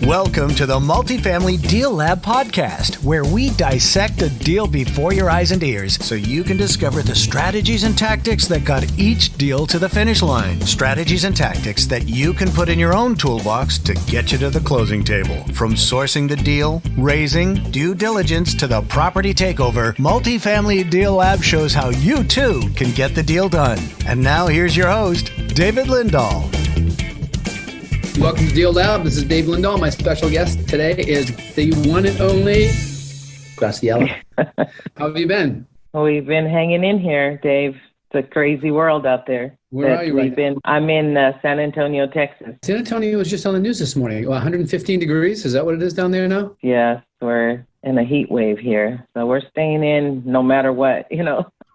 Welcome to the MultiFamily Deal Lab podcast, where we dissect a deal before your eyes and ears so you can discover the strategies and tactics that got each deal to the finish line. Strategies and tactics that you can put in your own toolbox to get you to the closing table. From sourcing the deal, raising, due diligence to the property takeover, MultiFamily Deal Lab shows how you too can get the deal done. And now here's your host, David Lindahl. Welcome to Deal Lab. This is Dave Lindahl. My special guest today is the one and only Graciela. How have you been? We've been hanging in here, Dave. It's a crazy world out there. Where are you right now? I'm in San Antonio, Texas. San Antonio was just on the news this morning. 115 degrees. Is that what it is down there now? Yes, we're in a heat wave here. So we're staying in no matter what,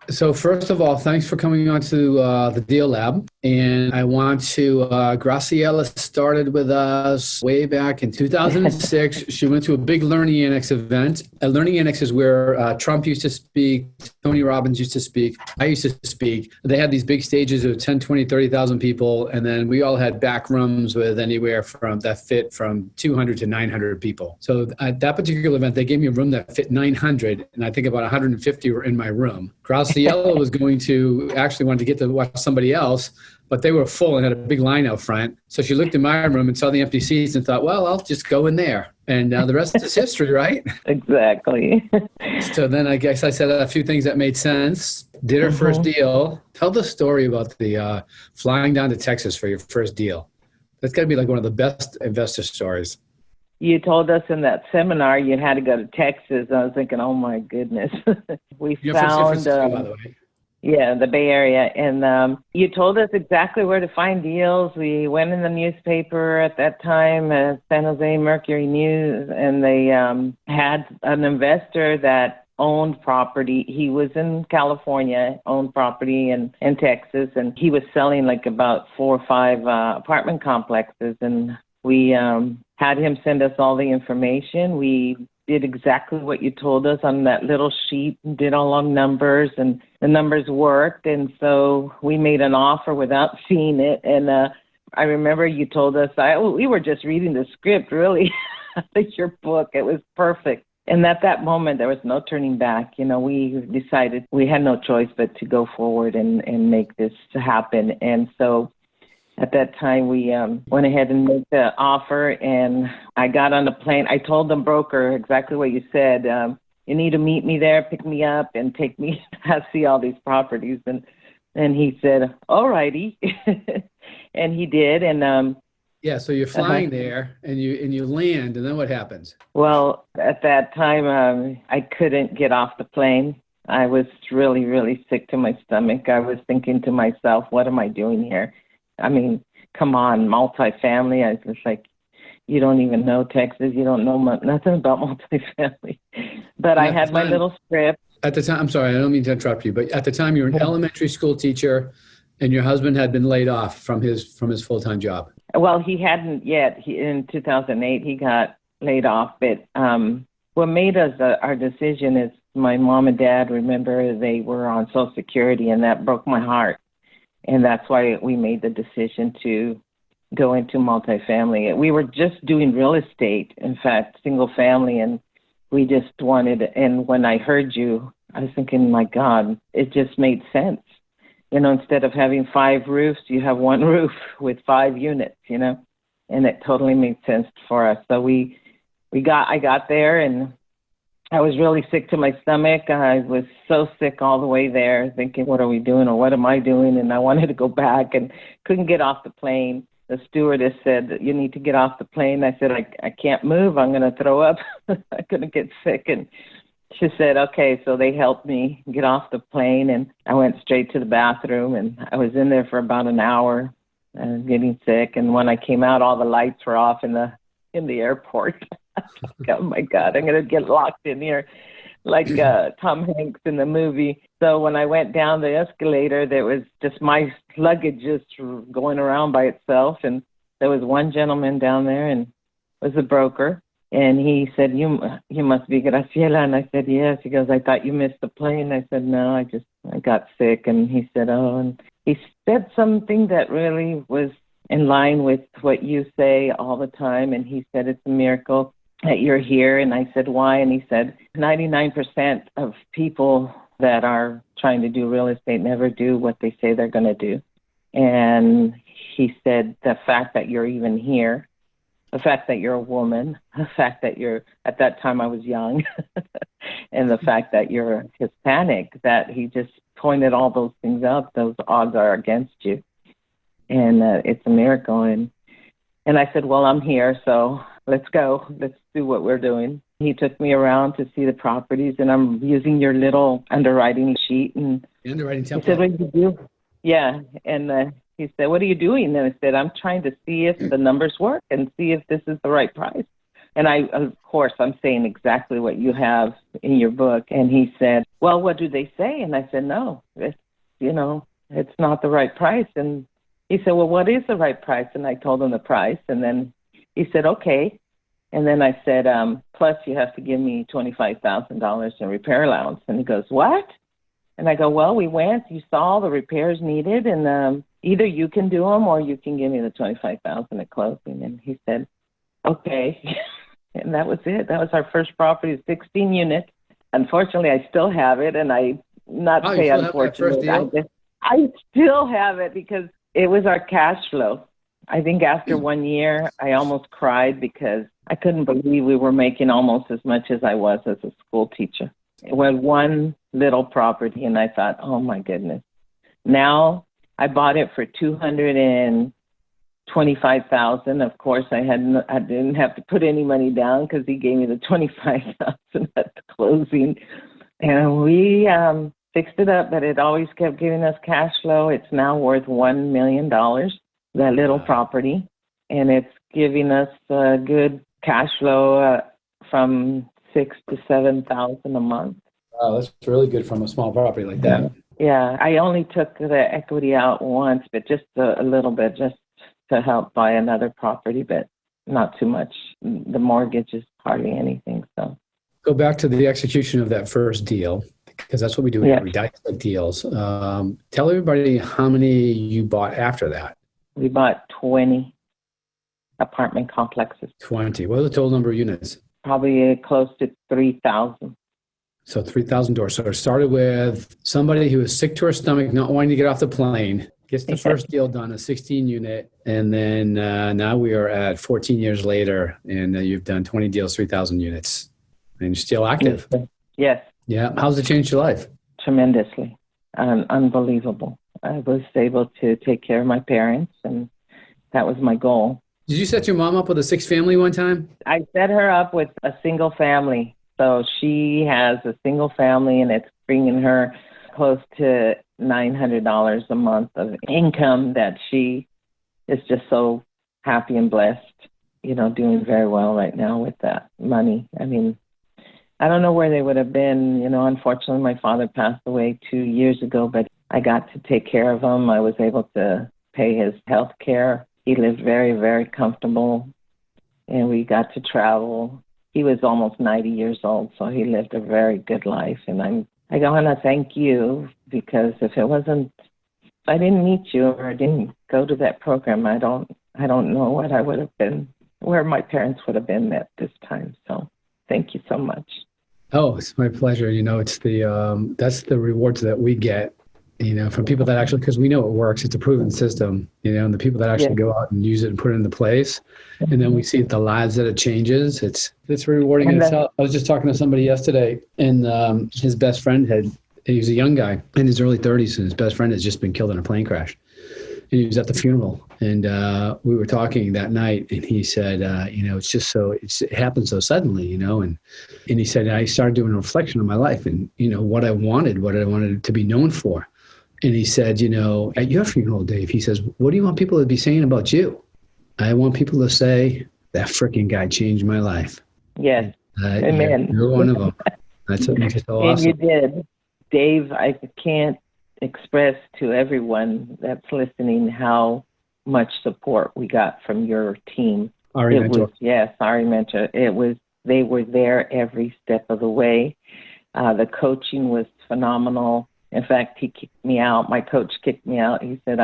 So first of all, thanks for coming on to the Deal Lab. And I want to, Graciela started with us way back in 2006. She went to a big Learning Annex event. A Learning Annex is where Trump used to speak, Tony Robbins used to speak, I used to speak. They had these big stages of 10, 20, 30,000 people. And then we all had back rooms with anywhere from 200 to 900 people. So at that particular event, they gave me a room that fit 900. And I think about 150 were in my room. Graciela was wanted to get to watch somebody else, but they were full and had a big line out front. So she looked in my room and saw the empty seats and thought, well, I'll just go in there. And the rest is history, right? Exactly. So then I guess I said a few things that made sense. Did her first deal. Tell the story about the flying down to Texas for your first deal. That's got to be like one of the best investor stories. You told us in that seminar you had to go to Texas. I was thinking, oh, my goodness. You're from San Francisco, by the way. Yeah, the Bay Area. And you told us exactly where to find deals. We went in the newspaper at that time, San Jose Mercury News, and they had an investor that owned property. He was in California, owned property in Texas, and he was selling like about 4 or 5 apartment complexes. And we had him send us all the information. We did exactly what you told us on that little sheet, did all our numbers, and the numbers worked. And so we made an offer without seeing it. And I remember you told us, we were just reading the script, really. I think your book, it was perfect. And at that moment, there was no turning back. We decided we had no choice but to go forward and make this happen. And so at that time, we went ahead and made the offer, and I got on the plane. I told the broker exactly what you said. You need to meet me there, pick me up, and take me to see all these properties. And he said, all righty. And he did. And yeah, so you're flying there, and you land, and then what happens? Well, at that time, I couldn't get off the plane. I was really, really sick to my stomach. I was thinking to myself, what am I doing here? I mean, come on, multifamily. I was just like, you don't even know Texas. You don't know nothing about multifamily. But I had my little script. At the time, I'm sorry, I don't mean to interrupt you, but at the time you were an elementary school teacher, and your husband had been laid off from his full-time job. Well, he hadn't yet. In 2008, he got laid off. But what made us our decision is my mom and dad, remember, they were on Social Security, and that broke my heart. And that's why we made the decision to go into multifamily. We were just doing real estate, in fact, single family, and we just wanted, and when I heard you, I was thinking, my God, it just made sense. Instead of having 5 roofs, you have 1 roof with 5 units, and it totally made sense for us. So I got there, and I was really sick to my stomach. I was so sick all the way there, thinking, what are we doing, or what am I doing? And I wanted to go back and couldn't get off the plane. The stewardess said, you need to get off the plane. I said, I can't move. I'm going to throw up. I'm going to get sick. And she said, okay. So they helped me get off the plane, and I went straight to the bathroom, and I was in there for about an hour getting sick. And when I came out, all the lights were off in the airport. Oh, my God, I'm going to get locked in here like Tom Hanks in the movie. So when I went down the escalator, there was just my luggage just going around by itself. And there was one gentleman down there, and was a broker. And he said, you must be Graciela. And I said, yes. He goes, I thought you missed the plane. I said, no, I got sick. And he said, oh. And he said something that really was in line with what you say all the time. And he said, it's a miracle that you're here. And I said, why? And he said, 99% of people that are trying to do real estate never do what they say they're going to do. And he said, the fact that you're even here, the fact that you're a woman, the fact that you're, at that time I was young, and the fact that you're Hispanic, that he just pointed all those things out, those odds are against you. And it's a miracle. And I said, well, I'm here, so let's go. Let's do what we're doing. He took me around to see the properties, and I'm using your little underwriting sheet. And the underwriting template. He said, what did you do? Yeah. And he said, what are you doing? And I said, I'm trying to see if the numbers work and see if this is the right price. And of course, I'm saying exactly what you have in your book. And he said, well, what do they say? And I said, no, it's not the right price. And he said, well, what is the right price? And I told him the price. And then he said, okay. And then I said, plus you have to give me $25,000 in repair allowance. And he goes, what? And I go, well, we went, you saw all the repairs needed, and either you can do them or you can give me the $25,000 at closing. And he said, okay. And that was it. That was our first property, 16 units. Unfortunately, I still have it, and I unfortunately. I still have it because it was our cash flow. I think after 1 year, I almost cried because I couldn't believe we were making almost as much as I was as a school teacher. It was one little property, and I thought, oh, my goodness. Now I bought it for $225,000. Of course, I didn't have to put any money down because he gave me the $25,000 at the closing. And we fixed it up, but it always kept giving us cash flow. It's now worth $1 million, that little property, and it's giving us good cash flow from $6,000 to $7,000 a month. Wow, that's really good from a small property like that. Yeah, I only took the equity out once, but just a little bit, just to help buy another property, but not too much. The mortgage is hardly anything. So go back to the execution of that first deal, because that's what we do here. We dissect deals. Tell everybody how many you bought after that. We bought 20 apartment complexes. 20. What was the total number of units? Probably close to 3,000. So 3,000 doors. So it started with somebody who was sick to her stomach, not wanting to get off the plane, gets the first deal done, a 16 unit. And then now we are at 14 years later, and you've done 20 deals, 3,000 units, and you're still active. Yes. Yeah. How's it changed your life? Tremendously. Unbelievable. I was able to take care of my parents, and that was my goal. Did you set your mom up with a 6-family one time? I set her up with a single family. So she has a single family, and it's bringing her close to $900 a month of income that she is just so happy and blessed, doing very well right now with that money. I mean, I don't know where they would have been. Unfortunately, my father passed away 2 years ago, but I got to take care of him. I was able to pay his health care. He lived very, very comfortable, and we got to travel. He was almost 90 years old, so he lived a very good life. And I want to thank you, because if I didn't meet you or I didn't go to that program, I don't know what I would have been, where my parents would have been at this time. So thank you so much. Oh, it's my pleasure. It's that's the rewards that we get, from people that actually, because we know it works. It's a proven system, and the people that actually go out and use it and put it into place. And then we see the lives that it changes. It's rewarding in itself. I was just talking to somebody yesterday, and his best friend he was a young guy in his early 30s, and his best friend has just been killed in a plane crash. And he was at the funeral, and we were talking that night, and he said, it's just it happened so suddenly, and he said, I started doing a reflection on my life and, what I wanted to be known for. And he said, at your funeral, Dave, he says, what do you want people to be saying about you? I want people to say, that freaking guy changed my life. Yes. Amen. You're one of them. That's what makes it so awesome. And you did. Dave, I can't express to everyone that's listening how much support we got from your team. Ari Mentor. Ari Mentor. They were there every step of the way. The coaching was phenomenal. In fact, he kicked me out. My coach kicked me out. He said,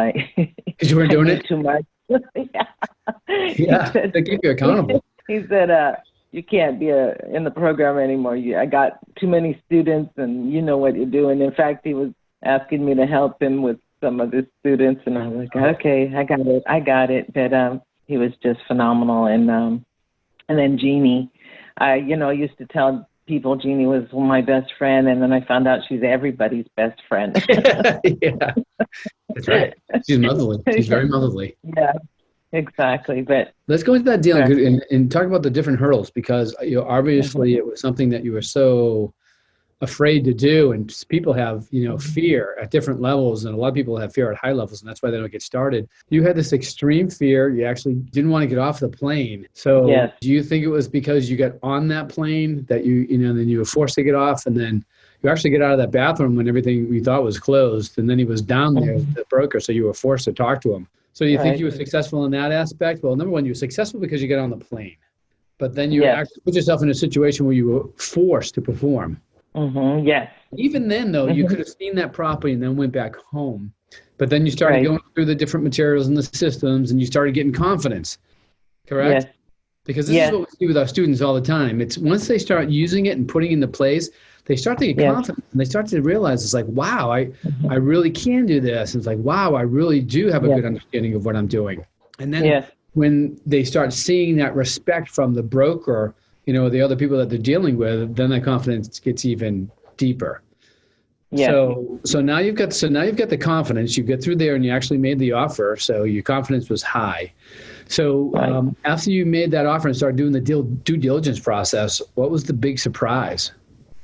because you weren't doing it too much. Yeah, they keep you accountable. He said, you can't be in the program anymore. I got too many students, and you know what you're doing. In fact, he was asking me to help him with some of the students, and I was like, okay, I got it. But he was just phenomenal. And then Jeannie, I used to tell people Jeannie was my best friend, and then I found out she's everybody's best friend. Yeah, that's right. She's motherly. She's very motherly. Yeah, exactly. But let's go into that deal and talk about the different hurdles, because obviously it was something that you were so afraid to do, and people have fear at different levels, and a lot of people have fear at high levels, and that's why they don't get started. You had this extreme fear. You actually didn't want to get off the plane. So yes. Do you think it was because you got on that plane that then you were forced to get off, and then you actually get out of that bathroom when everything we thought was closed, and then he was down there, the broker, so you were forced to talk to him? So you think you were successful in that aspect? Well, number one, you were successful because you got on the plane, but then you actually put yourself in a situation where you were forced to perform. Mm-hmm. Yes. Even then, though, you could have seen that property and then went back home. But then you started going through the different materials and the systems, and you started getting confidence. Correct? Yes. Because this is what we see with our students all the time. It's once they start using it and putting it into place, they start to get confident, and they start to realize it's like, wow, I really can do this. And it's like, wow, I really do have a good understanding of what I'm doing. And then when they start seeing that respect from the broker, the other people that they're dealing with, then that confidence gets even deeper. Yeah. So now you've got the confidence. You get through there and you actually made the offer. So your confidence was high. So after you made that offer and started doing the due diligence process, what was the big surprise?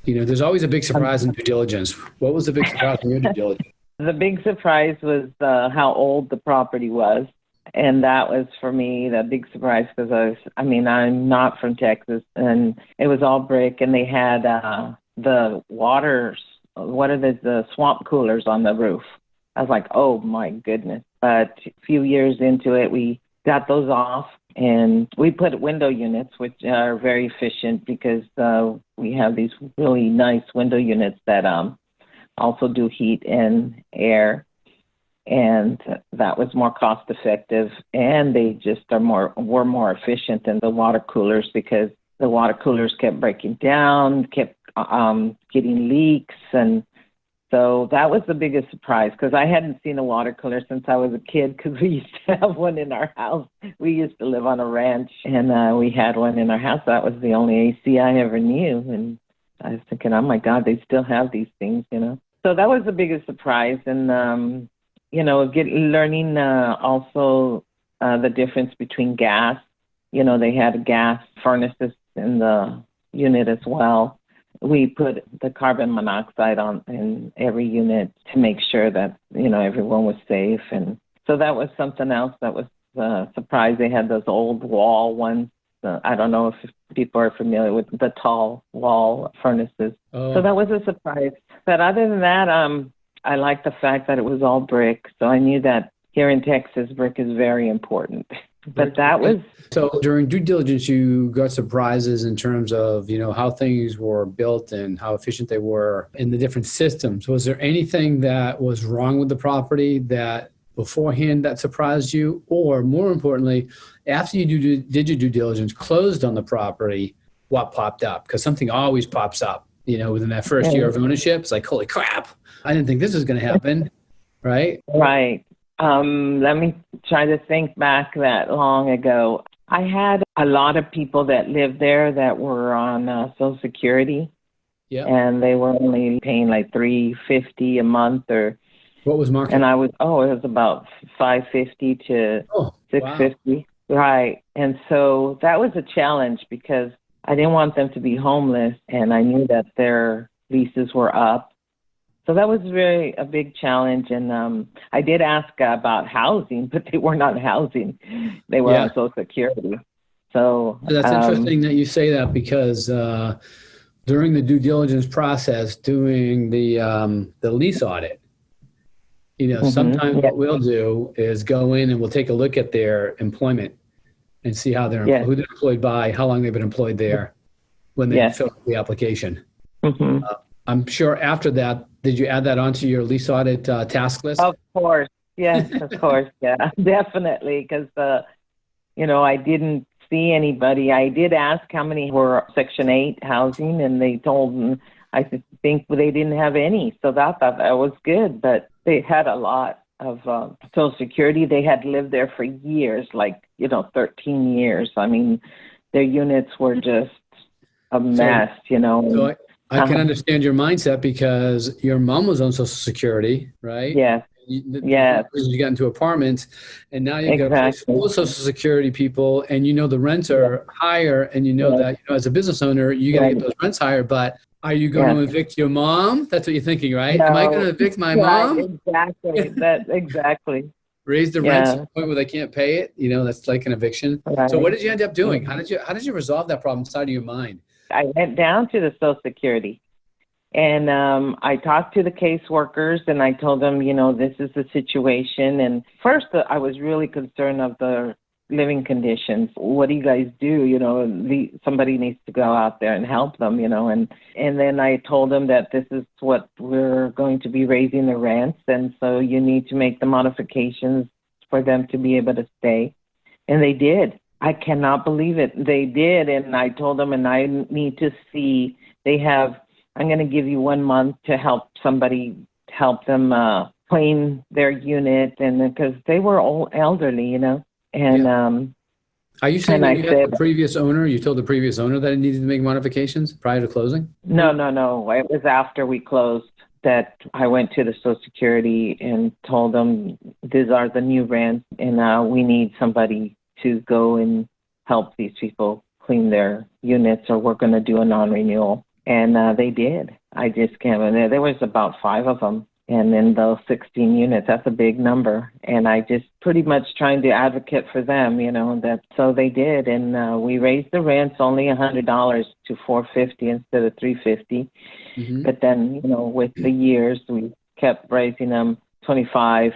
There's always a big surprise in due diligence. What was the big surprise in your due diligence? The big surprise was how old the property was. And that was, for me, the big surprise, because I'm not from Texas, and it was all brick, and they had the swamp coolers on the roof. I was like, oh, my goodness. But a few years into it, we got those off, and we put window units, which are very efficient, because we have these really nice window units that also do heat and air. And that was more cost effective, and they just were more efficient than the water coolers, because the water coolers kept breaking down, kept getting leaks. And so that was the biggest surprise, because I hadn't seen a water cooler since I was a kid, because we used to have one in our house. We used to live on a ranch, and we had one in our house. That was the only AC I ever knew. And I was thinking, oh my God, they still have these things, So that was the biggest surprise. And learning also the difference between gas. They had gas furnaces in the unit as well. We put the carbon monoxide on in every unit to make sure that, everyone was safe. And so that was something else that was a surprise. They had those old wall ones. I don't know if people are familiar with the tall wall furnaces. Oh. So that was a surprise. But other than that, I like the fact that it was all brick. So I knew that here in Texas, brick is very important. But that was... So during due diligence, you got surprises in terms of, how things were built and how efficient they were in the different systems. Was there anything that was wrong with the property that beforehand that surprised you? Or more importantly, after you did your due diligence, closed on the property, what popped up? Because something always pops up, within that first year of ownership. It's like, holy crap, I didn't think this was going to happen, right? Right. Let me try to think back that long ago. I had a lot of people that lived there that were on Social Security, and they were only paying like $350 a month, or what was market? And it was about $550 to $650, right? And so that was a challenge, because I didn't want them to be homeless, and I knew that their leases were up. So that was really a big challenge. And I did ask about housing, but they were not housing. They were on Social Security. So that's interesting that you say that, because during the due diligence process, doing the lease audit, sometimes what we'll do is go in and we'll take a look at their employment and see how who they're employed by, how long they've been employed there when they fill out the application. I'm sure after that, did you add that onto your lease audit task list? Of course. Yes, of course. Yeah, definitely. Because, I didn't see anybody. I did ask how many were Section 8 housing, and they told me, I think they didn't have any. So I thought that was good, but they had a lot of Social Security. They had lived there for years, 13 years. I mean, their units were just a mess, So I can understand your mindset because your mom was on Social Security, right? Yes. Yes. You got into apartments, and now you've got a place Exactly. full of Social Security people, and the rents are higher, and that as a business owner, you got to get those rents higher. But are you going to evict your mom? That's what you're thinking, right? Am I going to evict my mom? Exactly. Exactly. Raise the rents to the point where they can't pay it. That's like an eviction. Right. So what did you end up doing? How did you resolve that problem inside of your mind? I went down to the Social Security, and I talked to the caseworkers, and I told them, this is the situation. And first, I was really concerned of the living conditions. What do you guys do? Somebody needs to go out there and help them, and then I told them that this is what we're going to be raising the rents, and so you need to make the modifications for them to be able to stay. And they did. I cannot believe it. They did. And I told them, and I need to see, I'm going to give you 1 month to help them clean their unit. And because they were all elderly, and, Are you saying that you had the previous owner? You told the previous owner that it needed to make modifications prior to closing? No. It was after we closed that I went to the Social Security and told them, these are the new rents, and we need somebody to go and help these people clean their units, or we're going to do a non-renewal. And they did. I just can't. And there was about 5 of them. And then those 16 units, that's a big number. And I just pretty much trying to advocate for them, so they did. And we raised the rents only $100 to $450 instead of $350. Mm-hmm. But then, with the years, we kept raising them $25,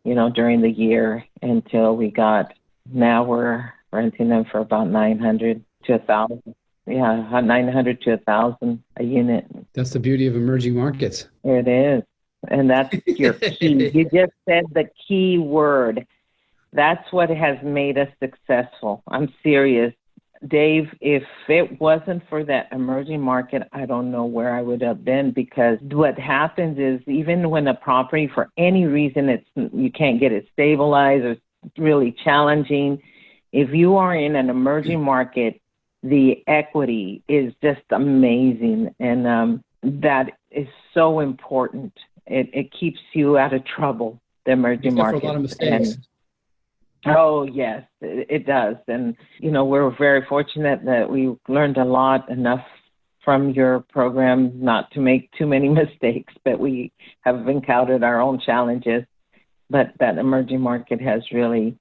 $50, during the year until we got. Now we're renting them for about $900 to $1,000. Yeah, $900 to $1,000 a unit. That's the beauty of emerging markets. It is, and that's your key. You just said the key word. That's what has made us successful. I'm serious, Dave. If it wasn't for that emerging market, I don't know where I would have been. Because what happens is, even when a property, for any reason, you can't get it stabilized, or really challenging. If you are in an emerging market, the equity is just amazing, and that is so important. It keeps you out of trouble, the emerging market. For a lot of mistakes. Oh, yes, it does. And, we're very fortunate that we learned enough from your program not to make too many mistakes, but we have encountered our own challenges. But that emerging market has really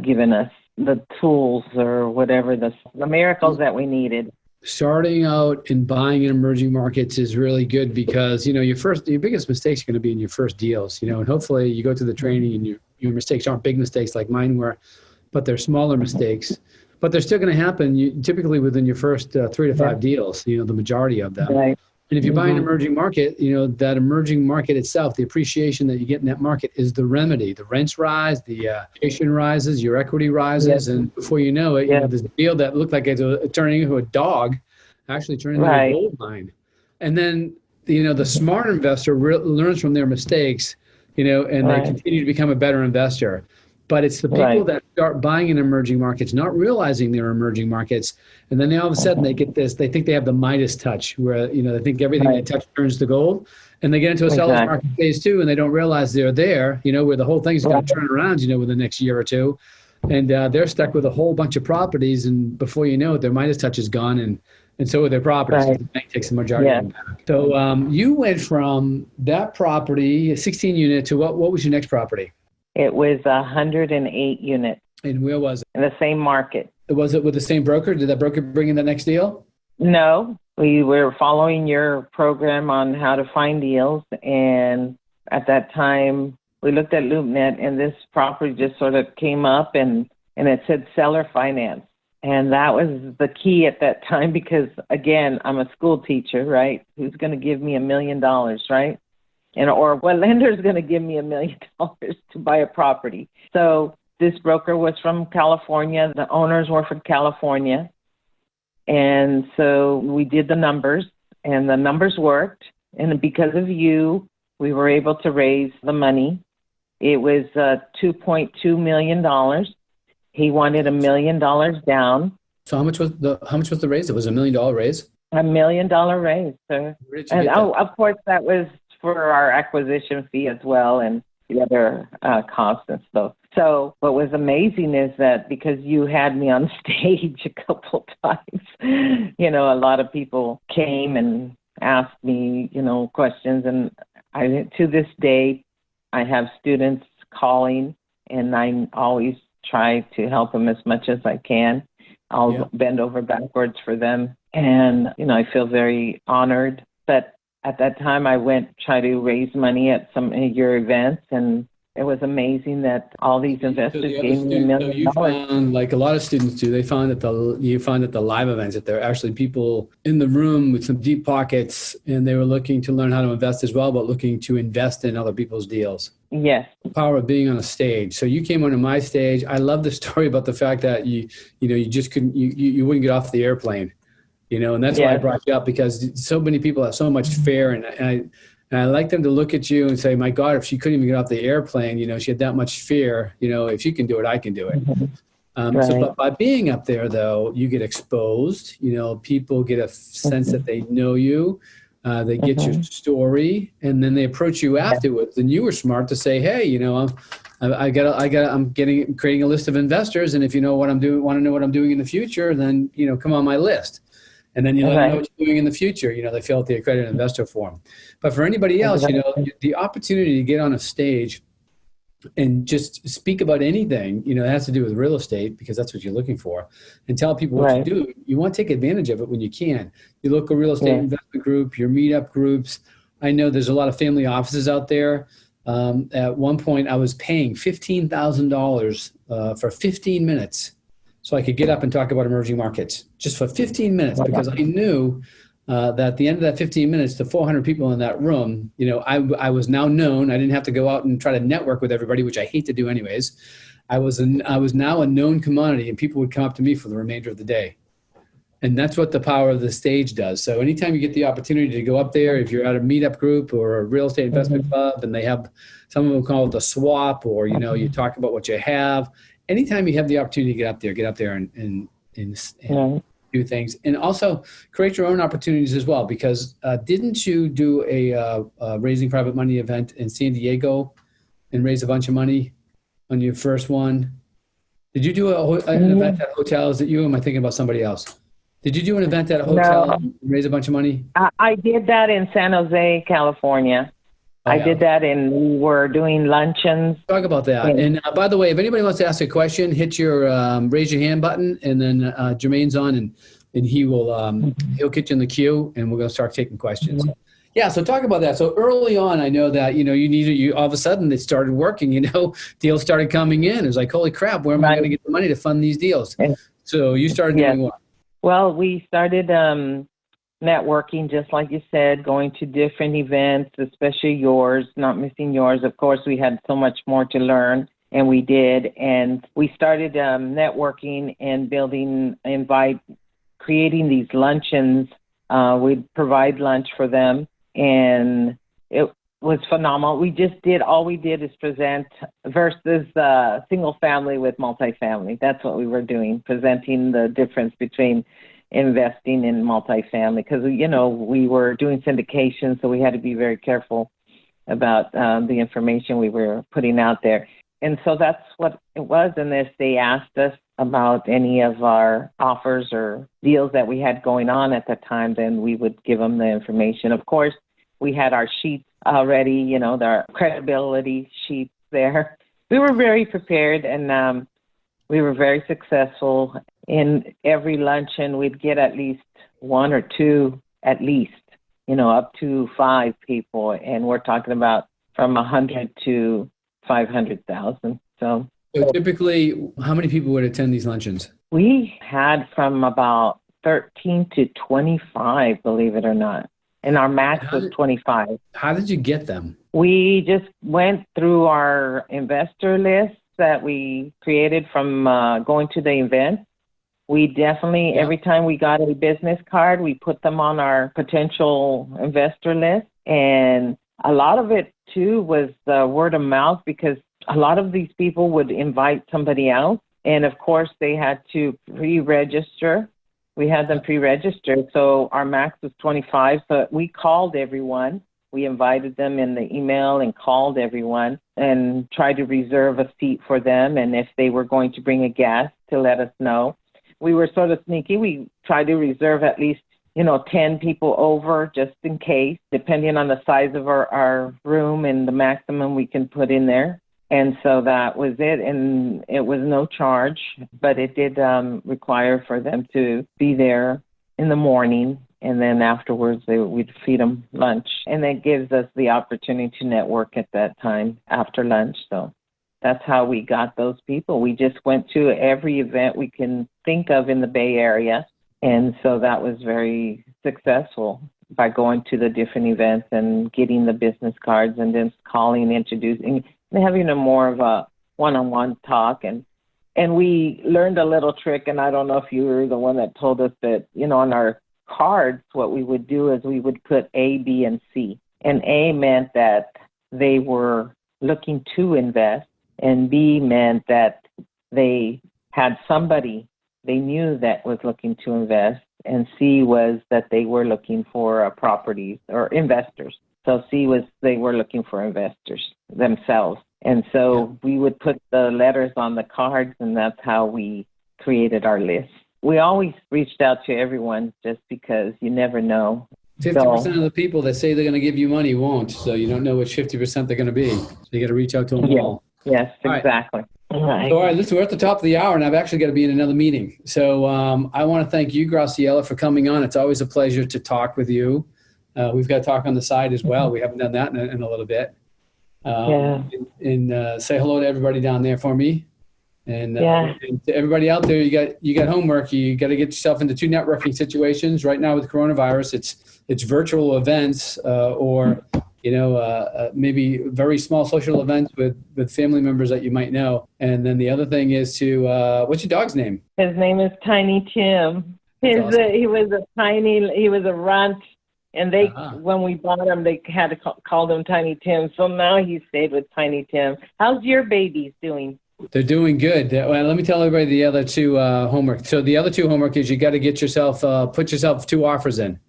given us the tools, or whatever, the miracles that we needed. Starting out and buying in emerging markets is really good because, your biggest mistakes are going to be in your first deals, and hopefully you go through the training and your mistakes aren't big mistakes like mine were, but they're smaller mistakes. But they're still going to happen typically within your first 3 to 5 deals, the majority of them. Right. And if you buy an emerging market, that emerging market itself, the appreciation that you get in that market is the remedy. The rents rise, the appreciation rises, your equity rises, and before you know it, this deal that looked like it's turning into a dog actually turned into a gold mine. And then, the smart investor learns from their mistakes, and they continue to become a better investor. But it's the people that start buying in emerging markets, not realizing they're emerging markets, and then they all of a sudden they get this. They think they have the Midas touch, where they think everything they touch turns to gold, and they get into a seller's market phase 2, and they don't realize they're there. Where the whole thing's going to turn around, within the next year or two, and they're stuck with a whole bunch of properties, and before you know it, their Midas touch is gone, and so are their properties. The bank takes the majority of them back. So you went from that property, a 16 unit, to what was your next property? It was 108 units. And where was it? In the same market. Was it with the same broker? Did that broker bring in the next deal? No. We were following your program on how to find deals. And at that time, we looked at LoopNet, and this property just sort of came up, and it said seller finance. And that was the key at that time because, again, I'm a school teacher, right? Who's going to give me $1 million, right? or what lender is going to give me $1 million to buy a property? So this broker was from California. The owners were from California. And so we did the numbers, and the numbers worked. And because of you, we were able to raise the money. It was $2.2 million. He wanted $1 million down. So how much was the raise? It was $1 million raise? $1 million raise, sir. Where did you And get that? of course, that was for our acquisition fee as well, and the other costs and stuff. So what was amazing is that because you had me on stage a couple times, a lot of people came and asked me, questions. And to this day, I have students calling, and I always try to help them as much as I can. I'll bend over backwards for them. And, I feel very honored that at that time I try to raise money at some of your events, and it was amazing that all these investors gave me $1 million. So you found, like a lot of students do, you found at the live events that there are actually people in the room with some deep pockets, and they were looking to learn how to invest as well, but looking to invest in other people's deals. Yes. The power of being on a stage. So you came onto my stage. I love the story about the fact that you just couldn't, you wouldn't get off the airplane, and that's why I brought you up, because so many people have so much fear, and I like them to look at you and say, my God, if she couldn't even get off the airplane, she had that much fear, if you can do it, I can do it. Right. So but by being up there, though, you get exposed, people get a sense that they know you, they get your story, and then they approach you afterwards. And you were smart to say, hey, I'm creating a list of investors. And if you know what I'm doing, want to know what I'm doing in the future, then, come on my list. And then you let them know what you're doing in the future. They fill out the accredited investor form. But for anybody else, the opportunity to get on a stage and just speak about anything, it has to do with real estate, because that's what you're looking for, and tell people what you do. You want to take advantage of it when you can. Your local real estate investment group, your meetup groups. I know there's a lot of family offices out there. At one point, I was paying $15,000 for 15 minutes. So I could get up and talk about emerging markets just for 15 minutes, because I knew that at the end of that 15 minutes, the 400 people in that room, I was now known. I didn't have to go out and try to network with everybody, which I hate to do anyways. I was now a known commodity, and people would come up to me for the remainder of the day. And that's what the power of the stage does. So anytime you get the opportunity to go up there, if you're at a meetup group or a real estate investment club, and they have, some of them call it the swap, or, you talk about what you have. Anytime you have the opportunity to get up there and do things, and also create your own opportunities as well. Because didn't you do a raising private money event in San Diego and raise a bunch of money on your first one? Did you do an event at hotels? Am I thinking about somebody else? Did you do an event at a hotel and raise a bunch of money? I did that in San Jose, California. I did that, and we were doing luncheons. Talk about that. And by the way, if anybody wants to ask a question, hit your raise your hand button, and then Jermaine's on, and he will he'll get you in the queue, and we're going to start taking questions. Yeah, so talk about that. So early on, I know that you all of a sudden it started working. Deals started coming in. It was like, holy crap, where am I going to get the money to fund these deals? So you started doing what? Well, we started networking, just like you said, going to different events, especially yours, not missing yours. Of course, we had so much more to learn, and we did. And we started networking and creating these luncheons. We'd provide lunch for them, and it was phenomenal. All we did is present versus single family with multifamily. That's what we were doing, presenting the difference between investing in multifamily, because we were doing syndication, so we had to be very careful about the information we were putting out there. And so that's what it was. And if they asked us about any of our offers or deals that we had going on at the time, then we would give them the information. Of course, we had our sheets already, our credibility sheets there. We were very prepared, and we were very successful. In every luncheon, we'd get at least one or two, at least, up to 5 people. And we're talking about from 100 to 500,000. So typically, how many people would attend these luncheons? We had from about 13 to 25, believe it or not. And our max was 25. How did you get them? We just went through our investor list that we created from going to the event. We definitely, every time we got a business card, we put them on our potential investor list. And a lot of it, too, was the word of mouth, because a lot of these people would invite somebody else. And, of course, they had to pre-register. We had them pre-registered, so our max was 25. So we called everyone. We invited them in the email and called everyone and tried to reserve a seat for them. And if they were going to bring a guest, to let us know. We were sort of sneaky. We tried to reserve at least, 10 people over, just in case, depending on the size of our room and the maximum we can put in there. And so that was it. And it was no charge, but it did require for them to be there in the morning. And then afterwards, we'd feed them lunch. And that gives us the opportunity to network at that time after lunch. So that's how we got those people. We just went to every event we can think of in the Bay Area. And so that was very successful by going to the different events and getting the business cards and then calling, introducing, and having a more of a one-on-one talk. And we learned a little trick, and I don't know if you were the one that told us that, on our cards, what we would do is we would put A, B, and C. And A meant that they were looking to invest, and B meant that they had somebody they knew that was looking to invest, and C was that they were looking for properties or investors. So C was they were looking for investors themselves. And so we would put the letters on the cards, and that's how we created our list. We always reached out to everyone just because you never know. 50% of the people that say they're going to give you money won't, so you don't know which 50% they're going to be. So you got to reach out to them all. Yes, exactly. Right. So, all right, listen, we're at the top of the hour, and I've actually got to be in another meeting. So I want to thank you, Graciela, for coming on. It's always a pleasure to talk with you. We've got to talk on the side as well. We haven't done that in a little bit. And say hello to everybody down there for me. And to everybody out there, you got homework. You got to get yourself into 2 networking situations. Right now with coronavirus, it's virtual events or maybe very small social events with family members that you might know. And then the other thing is to what's your dog's name? His name is Tiny Tim. He was a runt. And when we bought him, they had to call him Tiny Tim. So now he stayed with Tiny Tim. How's your babies doing? They're doing good. Well, let me tell everybody the other 2 homework. So the other 2 homework is you got to get yourself, put yourself 2 offers in.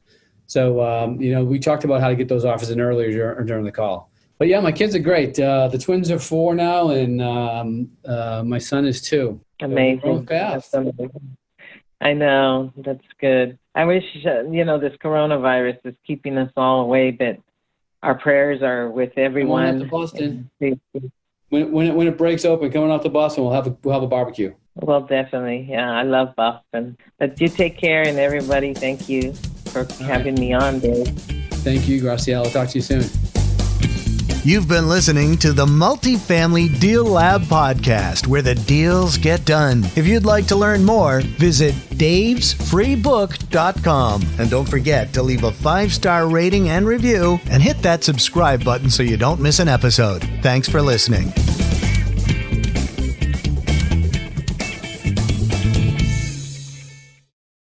So, we talked about how to get those offers in earlier during the call. But yeah, my kids are great. The twins are 4 now, and my son is 2. Amazing. That's amazing. I know. That's good. I wish, this coronavirus is keeping us all away, but our prayers are with everyone. Coming out to Boston. When it breaks open, coming out to Boston, we'll have a barbecue. Well, definitely. Yeah, I love Boston. But you take care, and everybody, thank you for having me on, Dave. Thank you, Graciela. I'll talk to you soon. You've been listening to the MultiFamily Deal Lab podcast, where the deals get done. If you'd like to learn more, visit davesfreebook.com. And don't forget to leave a 5-star rating and review, and hit that subscribe button so you don't miss an episode. Thanks for listening.